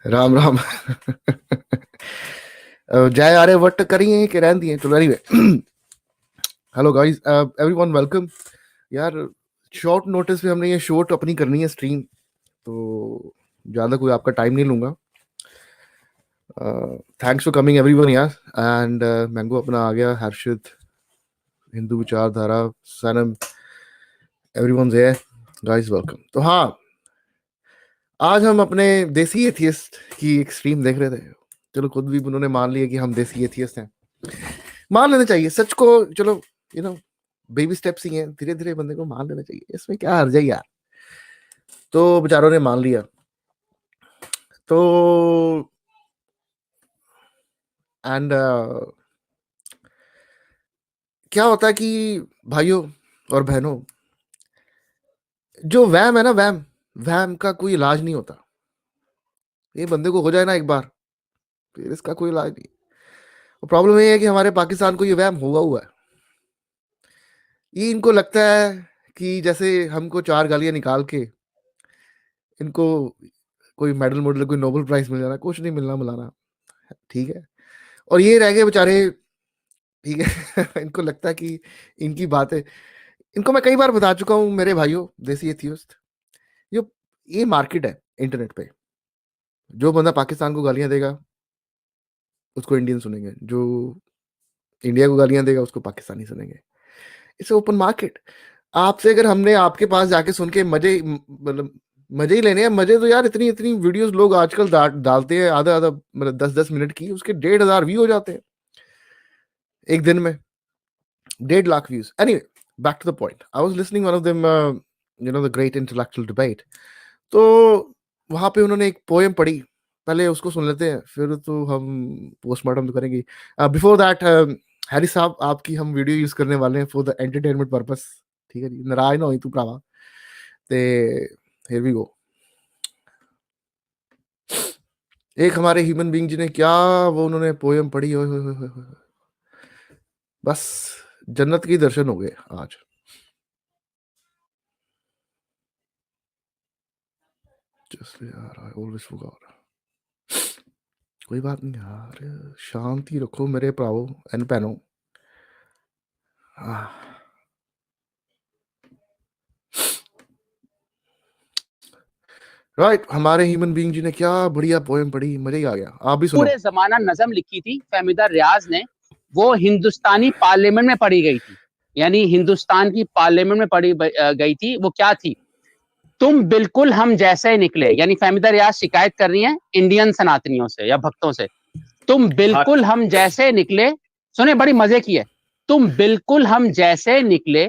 राम राम। जय आर्यभट्ट करिए कि रहन दिए, चलो anyway. Hello guys, everyone welcome. यार शॉर्ट नोटिस पे हमने ये शॉर्ट अपनी करनी है स्ट्रीम, तो ज़्यादा कोई आपका टाइम नहीं लूँगा। थैंक्स फॉर कमिंग एवरीवन यार। एंड मैंगो अपना आ गया, हर्षित, हिंदू विचारधारा, सनम, एवरीवन है गाइस, वेलकम। तो हाँ, आज हम अपने देसी एथियस्ट की एक स्ट्रीम देख रहे थे। चलो खुद भी उन्होंने मान लिया कि हम देसी एथियस्ट हैं, मान लेना चाहिए सच को। चलो यू नो बेबी स्टेप्स ही हैं, धीरे धीरे बंदे को मान लेना चाहिए, इसमें क्या हर्ज है यार। तो बेचारों ने मान लिया। तो एंड क्या होता है कि भाइयों और बहनों, जो वहम है ना, वहम वहम का कोई इलाज नहीं होता। ये बंदे को हो जाए ना एक बार, फिर इसका कोई इलाज नहीं। प्रॉब्लम ये है कि हमारे पाकिस्तान को ये वहम हुआ है। ये इनको लगता है कि जैसे हमको 4 गालियां निकाल के इनको कोई मेडल मोडल, कोई नोबेल प्राइज मिल जाना, कुछ नहीं मिलना मिलाना, ठीक है। और ये रह गए बेचारे, ठीक है। इनको लगता है कि इनकी बातें, इनको मैं कई बार बता चुका हूँ मेरे भाइयों देसी एथियस्ट, जो ये मार्केट है इंटरनेट पे, जो बंदा पाकिस्तान को गालियां देगा उसको इंडियन सुनेंगे, जो इंडिया को गालियां देगा उसको पाकिस्तानी सुनेंगे। It's open market. आपसे अगर हमने आपके पास जाके सुन के मतलब मजे ही लेने हैं, मजे तो यार इतनी इतनी वीडियोस लोग आजकल डालते हैं, आधा आधा मतलब 10-10 मिनट की, उसके 1,500 व्यू हो जाते हैं एक दिन में, 1.5 lakh views. Anyway, back to the point. I was listening one of them, the great intellectual debate. तो वहां पे उन्होंने एक पोएम पढ़ी, पहले उसको सुन लेते हैं, फिर तो हम पोस्टमार्टम तो करेंगे। बिफोर दैट, हैरी साहब, आपकी हम वीडियो यूज करने वाले हैं फॉर द एंटरटेनमेंट पर्पस, ठीक है जी, नाराज ना होई तू भरावा। ते हियर वी गो। एक हमारे ह्यूमन बीइंग जी ने क्या, वो उन्होंने पोएम पढ़ी, ओए होए होए होए होए। बस जन्नत के दर्शन हो गए आज। जस्ट यार, आई ऑलवेज फॉरगॉट। कोई बात नहीं यार, शांति रखो मेरे भरावो एंड भैनों। राइट, हमारे ह्यूमन बीइंग जी ने क्या बढ़िया पोएम पढ़ी, मजा ही आ गया। आप भी सुनो। पूरे जमाना नज़म लिखी थी फहमीदा रियाज ने, वो हिंदुस्तानी पार्लियामेंट में पढ़ी गई थी, यानी हिंदुस्तान की पार्लियामेंट में पढ़ी गई थी। वो क्या थी? तुम बिल्कुल हम जैसे निकले, यानी फहमीदा रियाज शिकायत कर रही हैं इंडियन सनातनियों से या भक्तों से। तुम बिल्कुल हम जैसे निकले, सुने बड़ी मजे की है। तुम बिल्कुल हम जैसे निकले,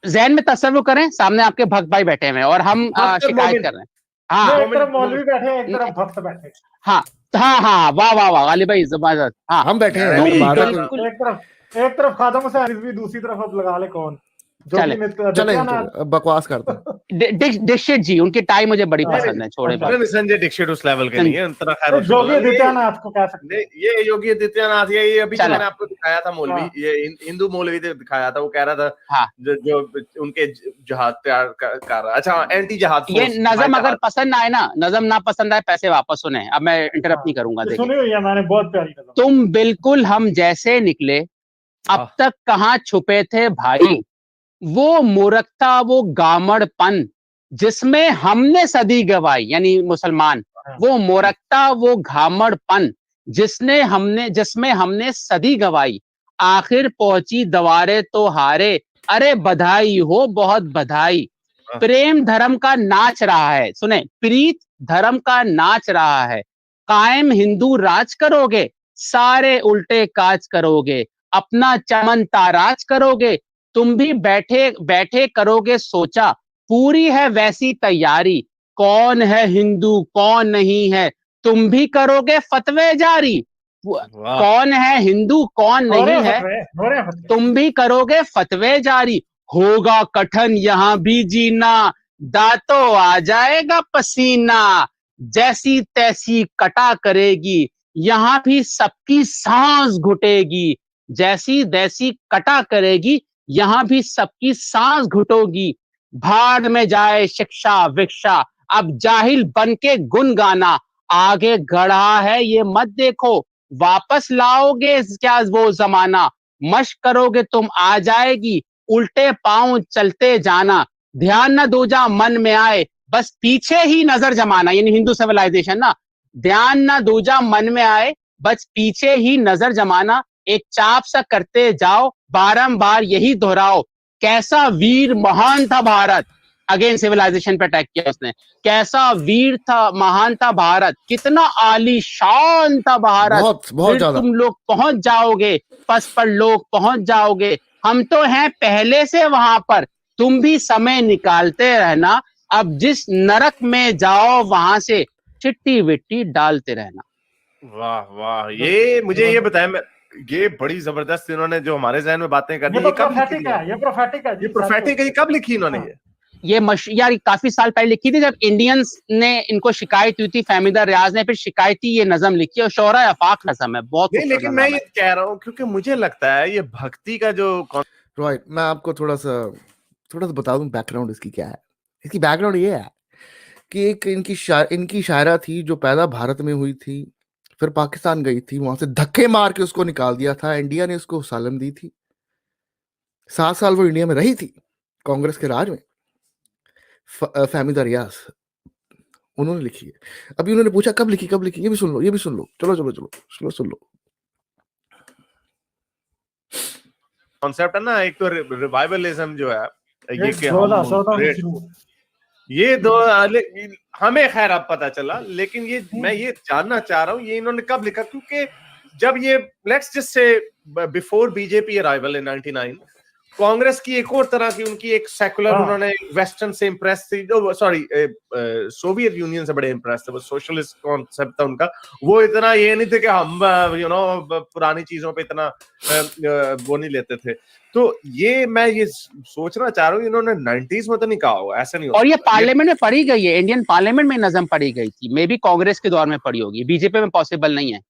जहन में तस्वीर करें, सामने आपके भक्त भाई बैठे हुए हैं और हम शिकायत कर रहे हैं। हाँ, एक तरफ मौलवी बैठे हैं, एक तरफ भक्त बैठे हैं। हाँ हाँ हाँ, वाह वाह वाह, अली भाई जबरदस्त। हाँ, हम बैठे हैं, तुम हमारा बिल्कुल एक तरफ खादम हुसैन भी, दूसरी तरफ अब लगा ले कौन, जो चले चले, अब बकवास करते हैं। दीक्षित जी, उनकी टाई मुझे बड़ी पसंद है, छोड़े बात। नहीं, संजय दीक्षित उस लेवल के नहीं है, उतना खैर योगी आदित्यनाथ को कह सकते हैं। ये योगी आदित्यनाथ, ये अभी जो चला। मैंने आपको दिखाया था मौलवी, ये हिंदू मौलवी दिखाया था, वो कह रहा था हाँ, जो उनके जहाज तैयार कर रहा, अच्छा एंटी जहाज ये फोर्स, नजम अगर पसंद आए ना, नजम ना पसंद आए पैसे वापस सुने। अब मैं इंटरप्ट नहीं करूंगा। सुनी हुई है मैंने, बहुत प्यारी नजम। तुम बिल्कुल हम जैसे निकले, अब तक कहाँ छुपे थे भाई, वो मूर्खता वो गामड़पन जिसमें हमने सदी गवाई, यानी मुसलमान, वो मूर्खता वो घामड़पन जिसमें हमने सदी गवाई, आखिर पहुंची दवारे तो हारे, अरे बधाई हो बहुत बधाई। प्रेम धर्म का नाच रहा है, सुने, प्रीत धर्म का नाच रहा है, कायम हिंदू राज करोगे, सारे उल्टे काज करोगे, अपना चमन ताराज करोगे, तुम भी बैठे बैठे करोगे सोचा, पूरी है वैसी तैयारी, कौन है हिंदू कौन नहीं है, तुम भी करोगे फतवे जारी। कौन है हिंदू कौन नहीं है, तुम भी करोगे फतवे जारी, होगा कठिन यहां भी जीना, दांतों आ जाएगा पसीना, जैसी तैसी कटा करेगी, यहां भी सबकी सांस घुटेगी, जैसी तैसी कटा करेगी, यहां भी सबकी सांस घुटोगी, भाड़ में जाए शिक्षा विक्षा, अब जाहिल बन के गुन गाना, आगे गढ़ा है ये मत देखो, वापस लाओगे क्या वो जमाना, मश्क करोगे तुम आ जाएगी, उल्टे पांव चलते जाना, ध्यान न दूजा मन में आए, बस पीछे ही नजर जमाना। यानी हिंदू सिविलाइजेशन ना, ध्यान न दूजा मन में आए, बस पीछे ही नजर जमाना, एक चाप सा करते जाओ, बारंबार यही दोहराओ, कैसा वीर महान था भारत। अगेन सिविलाइजेशन पे अटैक किया उसने, कैसा वीर था महान था भारत, कितना आलीशान था भारत, बहुत फिर ज्यादा। तुम लोग पहुंच जाओगे, पस पर लोग पहुंच जाओगे, हम तो हैं पहले से वहां पर, तुम भी समय निकालते रहना, अब जिस नरक में जाओ वहां से चिट्टी विट्टी डालते रहना। वाह वाह, ये मुझे ये बताया, मैं ये बड़ी जबरदस्त इन्होंने जो हमारे जहन में बातें कर दी, ये तो ये कब लिखी प्रोफेटिक है, ये प्रोफेटिक है, ये प्रोफेटिक है, ये कब लिखी इन्होंने? ये यार काफी साल पहले लिखी थी, जब इंडियंस ने इनको शिकायत हुई थी, फहमीदा रियाज ने फिर शिकायती ये नज़म लिखी और शोरा अफाक नज़म है, बहुत नहीं, लेकिन मैं ये कह रहा हूँ क्योंकि मुझे लगता है ये भक्ति का जो राइट, मैं आपको थोड़ा सा बता दूं बैकग्राउंड इसकी क्या है। इसकी बैकग्राउंड ये है कि एक इनकी शायरा थी जो पैदा भारत में हुई थी, फिर पाकिस्तान गई थी, वहां से धक्के मार के उसको निकाल दिया था, इंडिया ने उसको सालम दी थी, 7 साल वो इंडिया में रही थी कांग्रेस के राज में। फहमीदा रियाज उन्होंने लिखी है। अभी उन्होंने पूछा कब लिखी, ये भी सुन लो, चलो सुन लो। कॉन्सेप्ट है ना, एक तो रिवाइवलिज्म जो है, ये कि ये दो हमें खैर अब पता चला, लेकिन ये मैं ये जानना चाह रहा हूँ ये इन्होंने कब लिखा, क्योंकि जब ये let's just say before BJP arrival इन 99, कांग्रेस की एक और तरह की उनकी एक सेकुलर, उन्होंने वेस्टर्न से इम्प्रेस थी, सॉरी सोवियत यूनियन से बड़े इम्प्रेस थे, वो सोशलिस्ट कॉन्सेप्ट था उनका, वो इतना ये नहीं थे कि हम यू नो पुरानी चीजों पे इतना वो नहीं लेते थे। तो ये मैं ये सोचना चाह रहा हूँ इन्होंने 90s में तो नहीं कहा होगा, ऐसा नहीं होगा। और ये पार्लियामेंट में पढ़ी गई है, इंडियन पार्लियामेंट में नज़म पढ़ी गई थी, मे बी कांग्रेस के दौर में पढ़ी होगी, बीजेपी में पॉसिबल नहीं है।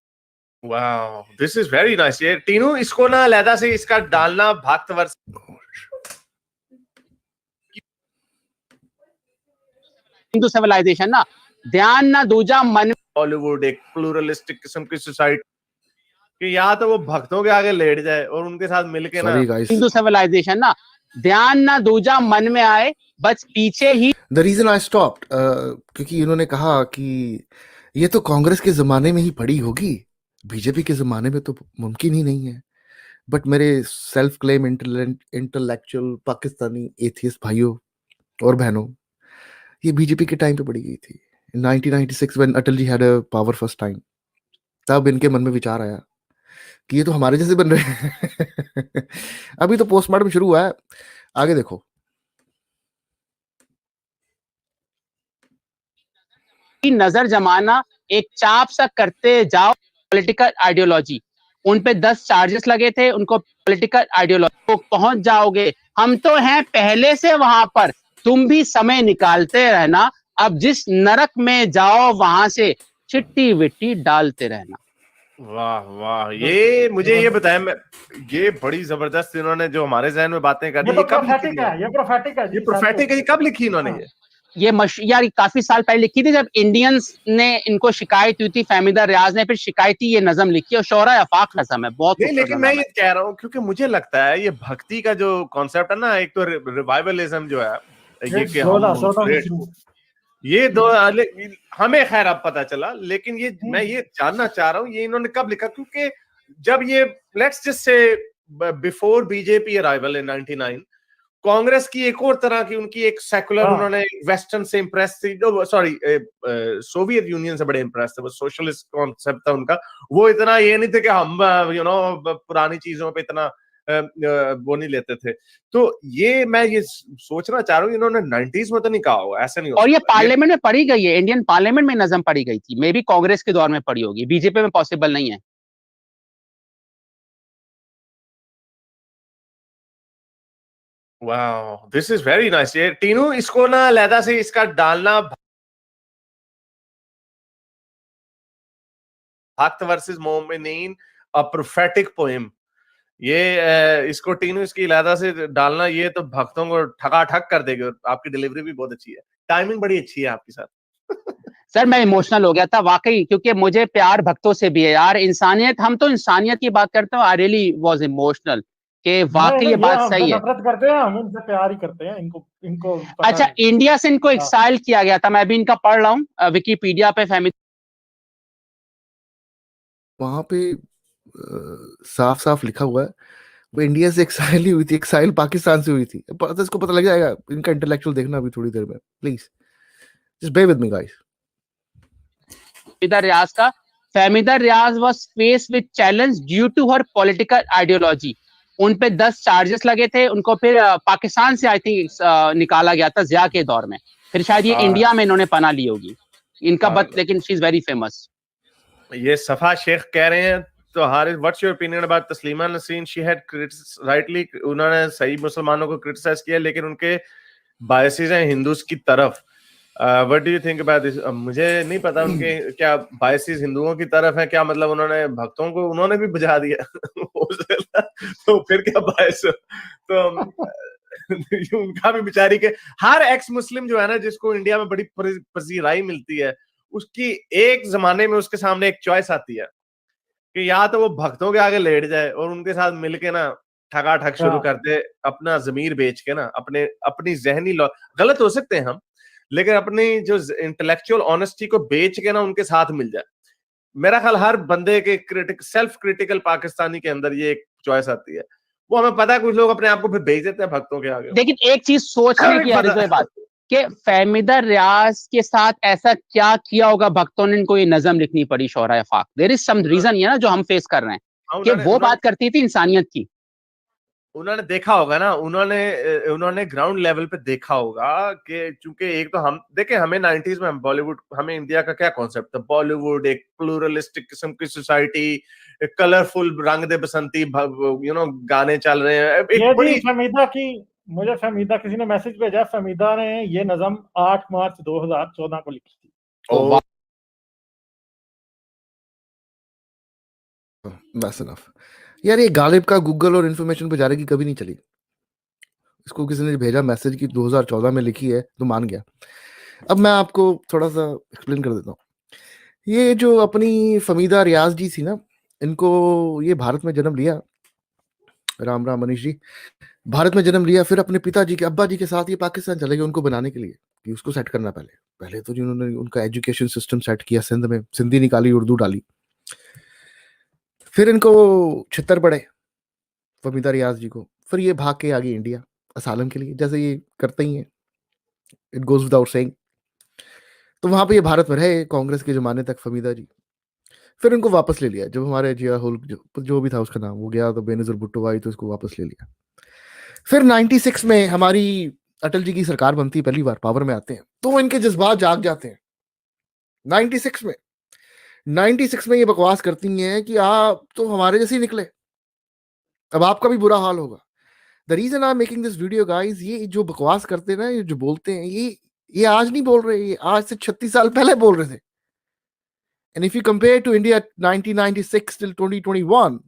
Wow, this is very nice. ये तीनों इसको ना अलहदा से इसका डालना भक्तवर्ष हिंदू सिविलाइजेशन ना, ध्यान ना दूजा मन, बॉलीवुड एक प्लूरलिस्टिक किस्म की सोसाइटी कि यहाँ तो वो भक्तों के आगे लेट जाए और उनके साथ मिलके ना, हिंदू सिविलाइजेशन ना, ध्यान ना दूजा मन में आए, बस पीछे ही। द रीजन आई स्टॉप्ड क्योंकि इन्होंने कहा कि ये तो कांग्रेस के जमाने में ही पड़ी होगी, बीजेपी के जमाने में तो मुमकिन ही नहीं है। बट मेरे self claim intellectual Pakistani atheist भाइयों और बहनों, ये बीजेपी के टाइम पे पड़ी गई थी, 1996 when Atal ji had a power first time. तब इनके मन में विचार आया कि ये तो हमारे जैसे बन रहे हैं। अभी तो पोस्टमार्टम शुरू हुआ है, आगे देखो। नजर जमाना, एक चाप सा करते जाओ, पॉलिटिकल आइडियोलॉजी, उन पे 10 चार्जेस लगे थे, उनको पॉलिटिकल आइडियोलॉजी, पहुंच जाओगे, हम तो हैं पहले से वहां पर, तुम भी समय निकालते रहना, अब जिस नरक में जाओ वहां से चिट्टी विट्टी डालते रहना। वाह वाह, ये मुझे ये बताया, मैं ये बड़ी जबरदस्त इन्होंने जो हमारे जहन में बातें कर दी, ये प्रोफेटिक है, ये प्रोफेटिक है, ये कब लिखी इन्होंने? ये यार काफी साल पहले लिखी थी, जब इंडियंस ने इनको शिकायत हुई थी, फहमीदा रियाज ने फिर शिकायती ये नज़म लिखी और शोरा अफाक नज़म है, बहुत। नहीं, लेकिन मैं ये कह रहा हूँ क्योंकि मुझे लगता है ये भक्ति का जो कॉन्सेप्ट है ना, एक तो रिवाइवलिज्म जो है, ये कि ये दो हमें खैर अब पता चला, लेकिन ये मैं ये जानना चाह रहा हूँ ये इन्होंने कब लिखा, क्योंकि जब ये let's just say before BJP arrival इन 99, कांग्रेस की एक और तरह की उनकी एक सेकुलर, उन्होंने वेस्टर्न से इम्प्रेस थी, सॉरी सोवियत यूनियन से बड़े इम्प्रेस थे, वो सोशलिस्ट कॉन्सेप्ट था उनका, वो इतना ये नहीं थे कि हम यू नो पुरानी चीजों पे इतना वो नहीं लेते थे। तो ये मैं ये सोचना चाह रहा हूँ इन्होंने 90s में तो नहीं कहा होगा, ऐसा नहीं होगा। और ये पार्लियामेंट में पढ़ी गई है, इंडियन पार्लियामेंट में नज़म पढ़ी गई थी, मे बी कांग्रेस के दौर में पढ़ी होगी, बीजेपी में पॉसिबल नहीं है। Wow, this is very nice. ये तीनों इसको ना अलहदा से इसका डालना भक्त वर्सेस मोमिनीन, अ प्रोफेटिक पोएम, ये इसको तीनों इसकी अलहदा से डालना, ये तो भक्तों को ठका ठक कर देगी। आपकी डिलीवरी भी बहुत अच्छी है, टाइमिंग बड़ी अच्छी है आपके साथ। सर मैं इमोशनल हो गया था वाकई, क्योंकि मुझे प्यार भक्तों से भी है यार। इंसानियत, हम तो इंसानियत की बात करते हैं। आई रियली वाज इमोशनल कि नहीं वाकई नहीं, ये ये बात हमसे सही है। नफरत करते हैं, हम इनसे प्यार ही करते हैं, इनको इनको पता अच्छा, नहीं। इंडिया से इनको हाँ। एक्साइल किया गया था, मैं भी इनका पढ़ रहा हूँ विकिपीडिया पे। फैमिली वहां पे साफ साफ लिखा हुआ है वो इंडिया से एक्साइल ही हुई थी, एक्साइल पाकिस्तान से हुई थी। पता, इसको पता लग जाएगा। इनका इंटेलेक्चुअल देखना अभी थोड़ी देर में, please just bear with me guys. Fahmida Riaz का, Fahmida Riaz was face with challenge due to her political ideology. उन पे 10 चार्जेस लगे थे। उनको फिर पाकिस्तान से आई थिंक निकाला गया था जिया के दौर में। फिर शायद ये हाँ इंडिया में इन्होंने पनाह ली होगी इनका हाँ, बट, लेकिन शी इज वेरी फेमस। ये सफा शेख कह रहे हैं। तो Haris, what's your opinion about Taslima Nasreen? She had rightly, उन्होंने सही मुसलमानों को क्रिटिसाइज किया, लेकिन उनके बायसेस हैं हिंदूज की तरफ। What do you think about this? मुझे नहीं पता उनके क्या बायसेस हिंदुओं की तरफ है, क्या मतलब उन्होंने भक्तों को उन्होंने भी बुझा दिया तो फिर क्या बायस? तो उनका भी बेचारी के, हर एक्स मुस्लिम जो है ना, जिसको इंडिया में बड़ी पजीराई मिलती है, उसकी एक जमाने में उसके सामने एक चॉइस आती है कि या तो वो भक्तों के आगे लेट जाए और उनके साथ मिलके ना ठगाठग शुरू कर दे, अपना जमीर बेच के ना, अपने अपनी जहनी गलत हो सकते हैं हम, लेकिन अपनी जो इंटेलेक्चुअल ऑनेस्टी को बेच के ना उनके साथ मिल जाए। मेरा ख्याल हर बंदे के सेल्फ क्रिटिकल पाकिस्तानी के अंदर ये एक चॉइस आती है। वो हमें पता है कुछ लोग अपने आप को फिर बेच देते हैं भक्तों के आगे। लेकिन एक चीज सोचने हमें की यार इस पता। बात, कि फहमीदा रियाज के साथ ऐसा क्या किया होगा भक्तों ने, इनको ये नजम लिखनी पड़ी शोहरा फाक। देयर इज सम रीजन ये ना जो हम फेस कर रहे हैं, कि उन्होंने वो उन्होंने बात करती थी इंसानियत की। उन्होंने देखा होगा ना, उन्होंने ग्राउंड लेवल पे देखा होगा कि चूंकि एक तो हम देखें, हमें 90s में, हम बॉलीवुड, हमें इंडिया का क्या कॉन्सेप्ट था? बॉलीवुड एक प्लूरलिस्टिक किस्म की सोसाइटी, कलरफुल रंग दे बसंती, गाने चल रहे हैं, एक ये जी बड़ी। फहमीदा की, मुझे फहमीदा किसी ने मैसेज भेजा, फहमीदा ने ये नज़म 8 मार्च 2014 को लिखी थी। ओ बस इनफ यार। ये गालिब का गूगल और इन्फॉर्मेशन पे जाने की कभी नहीं चली। इसको किसी ने भेजा मैसेज की 2014 में लिखी है तो मान गया। अब मैं आपको थोड़ा सा एक्सप्लेन कर देता हूँ। ये जो अपनी फमीदा रियाज जी थी ना, इनको ये भारत में जन्म लिया, राम राम मनीष जी, भारत में जन्म लिया, फिर अपने पिताजी के, अब्बा जी के साथ ये पाकिस्तान चले गए उनको बनाने के लिए, कि उसको सेट करना। पहले पहले तो जिन्होंने उनका एजुकेशन सिस्टम सेट किया, सिंध में सिंधी निकाली, उर्दू डाली। फिर इनको छितर पड़े फमीदा रियाज जी को, फिर ये भाग के आ गई इंडिया असालम के लिए, जैसे ये करते ही हैं, इट गोज विदाउट सेइंग। तो वहां पे ये भारत में रहे कांग्रेस के जमाने तक फमीदा जी। फिर इनको वापस ले लिया जब हमारे जिया हुल जो भी था उसका नाम, वो गया तो बेनजीर भुट्टो आई तो इसको वापस ले लिया। फिर 96 में हमारी अटल जी की सरकार बनती है, पहली बार पावर में आते हैं, तो इनके जज्बात जाग जाते हैं। 96 में 96 में ये बकवास करती हैं कि आप तो हमारे जैसे ही निकले, अब आपका भी बुरा हाल होगा। The reason I am making this video guys, ये जो बकवास करते हैं ना, ये जो बोलते हैं, ये आज नहीं बोल रहे, ये आज से 36 साल पहले बोल रहे थे। And if you compare to India 1996 till 2021,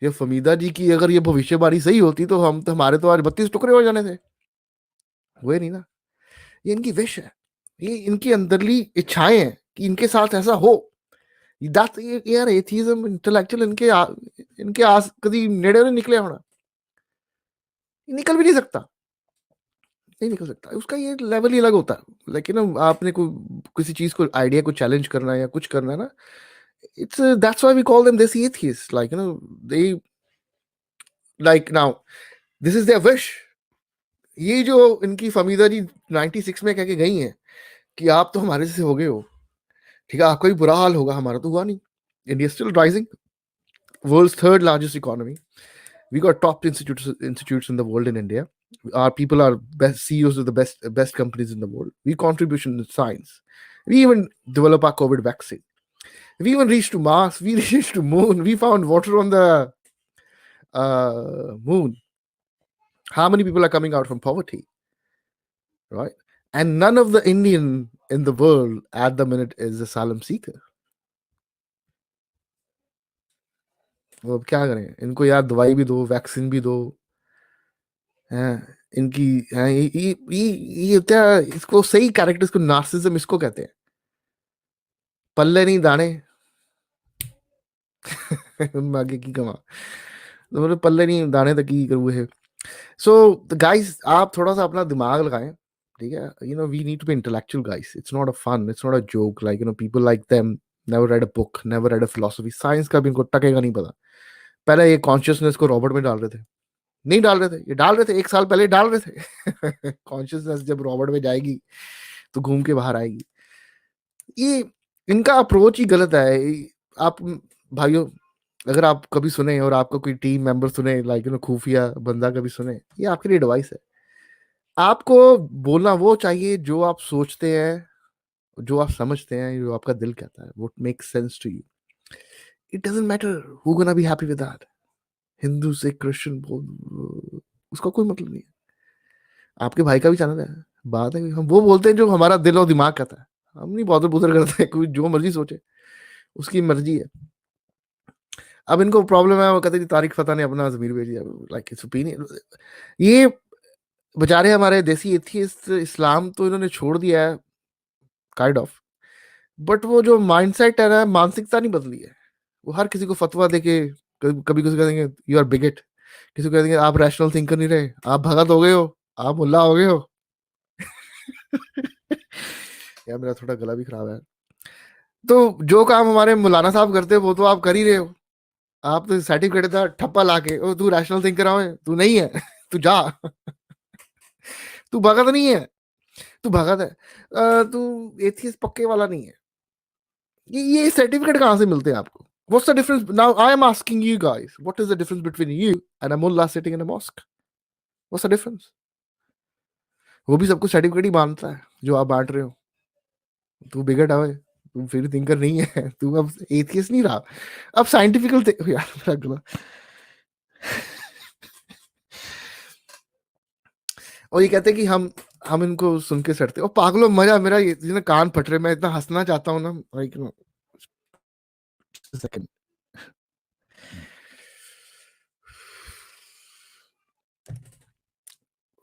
ये फमीदा जी की अगर ये भविष्यवाणी सही होती तो हमारे तो आज 32 टुकड़े हो जाने थे। हुए नहीं ना। ये इनकी विश है, ये इनकी अंदरली इच्छाएं हैं कि इनके साथ ऐसा हो। यार एथिज्म इंटेलेक्चुअल इनके आस कभी नेड़े नहीं निकले होना, निकल भी नहीं सकता, नहीं निकल सकता। उसका ये लेवल ही अलग होता है। लेकिन आपने किसी चीज को, आइडिया को चैलेंज करना है या कुछ करना है ना, it's that's why we call them desi atheist, like they, like now this is their wish. ये जो इनकी फमीदा जी 96 में कह के गई हैं कि आप तो हमारे जैसे हो गए हो, ठीक है, आपका भी बुरा हाल होगा, हमारा तो हुआ नहीं। India still rising, world's third largest economy, we got top institutes in the world in India. Our people are best CEOs of the best companies in the world. We contribution in science. We even develop our COVID vaccine. We even reached to Mars. We reached to moon. We found water on the moon. How many people are coming out from poverty, right? And none of the Indian in the world at the minute is asylum seeker. वो अब क्या करें? इनको यार दवाई भी दो, vaccine भी दो, हैं, इनकी ये होता है, इसको सही कैरेक्टर, इसको नार्सिसिज्म इसको कहते हैं। पल्ले नहीं दाने आगे की कमा, तो मतलब पल्ले नहीं दाने तक की करू है। सो गाइस, आप थोड़ा सा अपना दिमाग लगाएं, ठीक है? You know, we need to be intellectual guys, it's not a fun, it's not a joke, like you know, people like them never read a book, never read a philosophy, science का भी इनको टकेगा नहीं पता। पहले ये consciousness को Robert में डाल रहे थे, नहीं डाल रहे थे, ये डाल रहे थे, 1 साल पहले डाल रहे थे। कॉन्शियसनेस जब रॉबर्ट में जाएगी तो घूम के बाहर आएगी। ये इनका अप्रोच ही गलत है। आप भाइयों, अगर आप कभी सुने और आपका कोई टीम मेंबर सुने, लाइक यू नो, खुफिया बंदा कभी सुने, ये आपके लिए एडवाइस है। आपको बोलना वो चाहिए जो आप सोचते हैं, जो आप समझते हैं, जो आपका दिल कहता है, what makes sense to you. It doesn't matter who gonna be happy with that. Hindu से क्रिश्चियन बोल, उसका कोई मतलब नहीं है। आपके भाई का भी चैनल है, बात है, हम वो बोलते हैं जो हमारा दिल और दिमाग कहता है। हम नहीं बॉदर बुदर करते, कोई जो मर्जी सोचे, उसकी मर्जी है। अब इनको प्रॉब्लम है, वो कहते हैं तारिक फतेह ने अपना ज़मीर भेज दिया, लाइक इट्स ओपिनियन। ये बेचारे हमारे देसी एथियस्ट, इस्लाम तो इन्होंने छोड़ दिया है काइंड ऑफ, बट वो जो माइंडसेट है ना, मानसिकता नहीं बदली है। वो हर किसी को फतवा देके, कभी किसी को कहेंगे यू आर बिगेट, किसी को कहेंगे आप रैशनल थिंकर नहीं रहे, आप भगत हो गए हो, आप मुल्ला हो गए हो। यार मेरा थोड़ा गला भी खराब है। तो जो काम हमारे मौलाना साहब करते हैं वो तो आप कर ही रहे हो। आप तो सर्टिफिकेट था ठप्पा लाके, ओ तू रैशनल थिंकर है, तू नहीं है, तू जा। तू भगत नहीं है, तू भगत है, तू एथियस्ट पक्के वाला नहीं है। ये सर्टिफिकेट कहाँ से मिलते हैं आपको? What's the difference? Now I am asking you guys, what is the difference between you and a mullah sitting in a mosque? What's the difference? वो भी सबको सर्टिफिकेट ही मानता है जो आप बांट रहे हो। तू बिगड़ है, तू फिर थिंकर नहीं है, तू अब एथियस्ट नहीं रहा, अब साइंटिफिकल यार मेरा गला। और ये कहते हैं कि हम इनको सुन के सड़ते, और पागलों, मजा मेरा ये कान फट रहे, मैं इतना हंसना चाहता हूँ ना, लाइक सेकंड।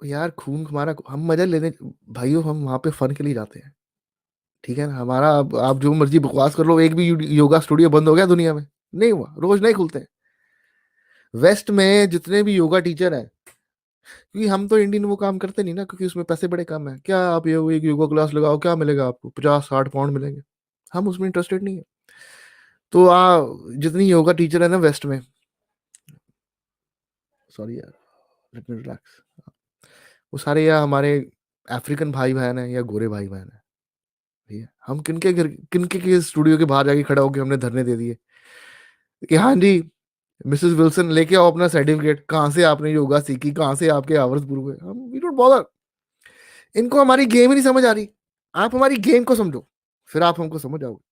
यार खून हमारा, हम मजा लेने भाइयों, हम वहां पे फन के लिए जाते हैं, ठीक है ना? हमारा आप जो मर्जी बकवास कर लो, एक भी योगा स्टूडियो बंद हो गया दुनिया में? नहीं हुआ, रोज नहीं खुलते। वेस्ट में जितने भी योगा टीचर हैं, क्योंकि हम तो इंडियन वो काम करते नहीं ना, क्योंकि उसमें पैसे बड़े कम है। क्या आप एक योगा क्लास लगाओ, क्या मिलेगा आपको? 50-60 पाउंड मिलेंगे। हम उसमें इंटरेस्टेड नहीं है। तो जितनी योगा टीचर है ना वेस्ट में, सॉरी यार, लेट मी रिलैक्स, वो सारे या हमारे अफ्रीकन भाई बहन है या गोरे भाई बहन है, ठीक है? हम किनके घर, किनके के स्टूडियो के बाहर जाके खड़ा होकर हमने धरने दे दिए कि हाँ जी मिसेस विल्सन लेके आओ अपना सर्टिफिकेट, कहाँ से आपने योगा सीखी, कहाँ से आपके आवर्स पूरे हुए। हम वी डोंट बॉदर, इनको हमारी गेम ही नहीं समझ आ रही। आप हमारी गेम को समझो, फिर आप हमको समझ आओगे।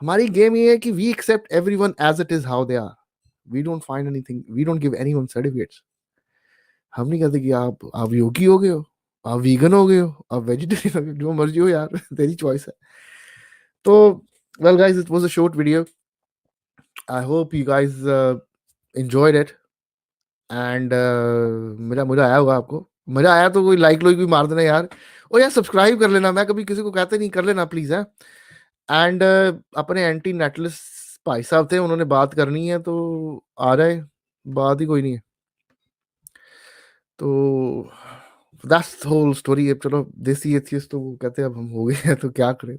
हमारी गेम ये है कि we accept everyone as it is how they are, we don't find anything, we don't give anyone certificates. हम नहीं कहते कि आप योगी हो गए हो, आप वीगन हो गए हो, आप वेजिटेरियन हो गए, जो मर्जी हो यार, तेरी चॉइस है। तो well guys, it was a short video. I hope you guys enjoyed it, and मजा आया होगा आपको। मजा आया तो कोई लाइक भी मार देना यार, और यार सब्सक्राइब कर लेना। मैं कभी किसी को कहते नहीं, कर लेना प्लीज है। एंड अपने एंटी नेटलिस भाई साहब थे, उन्होंने बात करनी है तो आ जाए, बात ही कोई नहीं है। तो दैट्स होल स्टोरी। अब चलो देसी एथियस्ट तो वो कहते हैं अब हम हो गए हैं तो क्या करें।